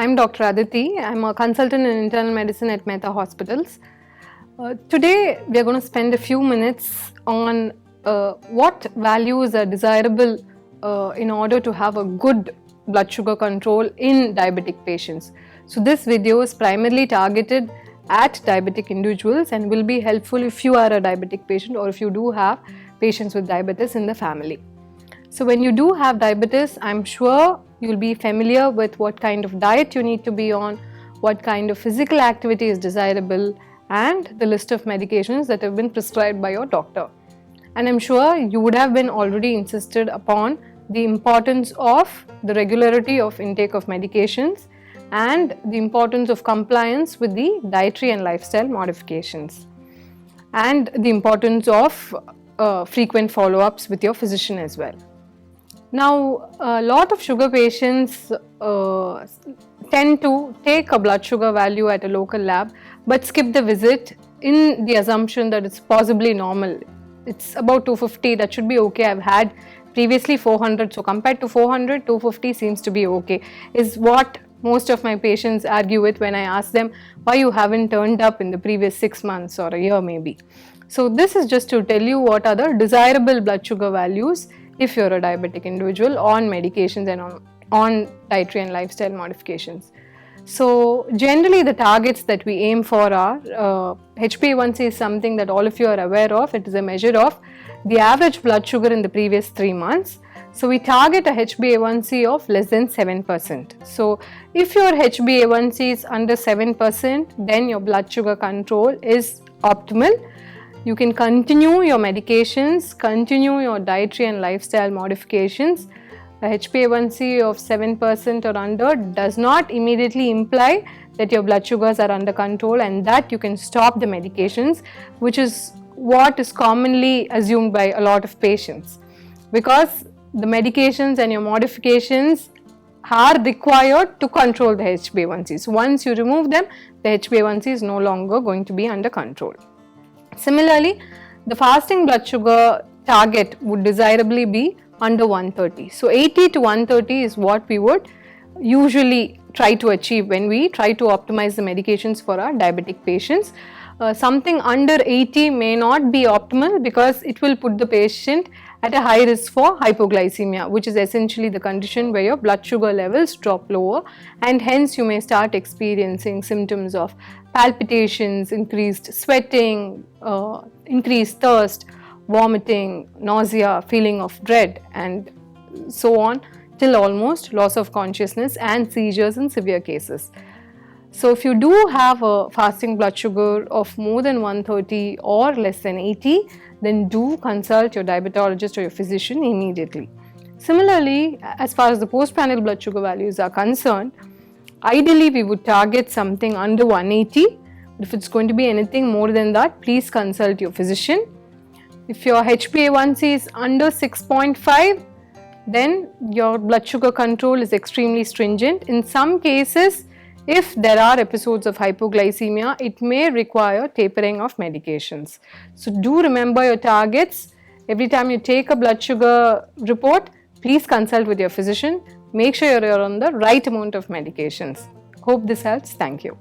I'm Dr. Aditi. I'm a consultant in internal medicine at Mehta Hospitals. Today, we are going to spend a few minutes on what values are desirable in order to have a good blood sugar control in diabetic patients. So, this video is primarily targeted at diabetic individuals and will be helpful if you are a diabetic patient or if you do have patients with diabetes in the family. So when you do have diabetes, I'm sure you'll be familiar with what kind of diet you need to be on, what kind of physical activity is desirable, and the list of medications that have been prescribed by your doctor. And I'm sure you would have been already insisted upon the importance of the regularity of intake of medications and the importance of compliance with the dietary and lifestyle modifications, and the importance of frequent follow-ups with your physician as well. Now, a lot of sugar patients tend to take a blood sugar value at a local lab but skip the visit in the assumption that it's possibly normal. It's about 250, that should be okay. I've had previously 400, so compared to 400, 250 seems to be okay, is what most of my patients argue with when I ask them why you haven't turned up in the previous 6 months or a year maybe. So this is just to tell you what are the desirable blood sugar values if you're a diabetic individual on medications and on dietary and lifestyle modifications. So generally the targets that we aim for are HbA1c is something that all of you are aware of. It is a measure of the average blood sugar in the previous 3 months. So we target a HbA1c of less than 7%. So if your HbA1c is under 7%, then your blood sugar control is optimal. You can continue your medications, continue your dietary and lifestyle modifications. A HbA1c of 7% or under does not immediately imply that your blood sugars are under control and that you can stop the medications, which is what is commonly assumed by a lot of patients, because the medications and your modifications are required to control the HbA1c. So once you remove them, the HbA1c is no longer going to be under control. Similarly, the fasting blood sugar target would desirably be under 130. So 80 to 130 is what we would usually try to achieve when we try to optimize the medications for our diabetic patients. Something under 80 may not be optimal because it will put the patient at a high risk for hypoglycemia, which is essentially the condition where your blood sugar levels drop lower, and hence you may start experiencing symptoms of palpitations, increased sweating, increased thirst, vomiting, nausea, feeling of dread, and so on, till almost loss of consciousness and seizures in severe cases. So if you do have a fasting blood sugar of more than 130 or less than 80, then do consult your diabetologist or your physician immediately. Similarly, as far as the postprandial blood sugar values are concerned, ideally we would target something under 180. If it's going to be anything more than that, please consult your physician. If your HbA1c is under 6.5, then your blood sugar control is extremely stringent. In some cases, if there are episodes of hypoglycemia, it may require tapering of medications. So do remember your targets. Every time you take a blood sugar report, please consult with your physician. Make sure you're on the right amount of medications. Hope this helps. Thank you.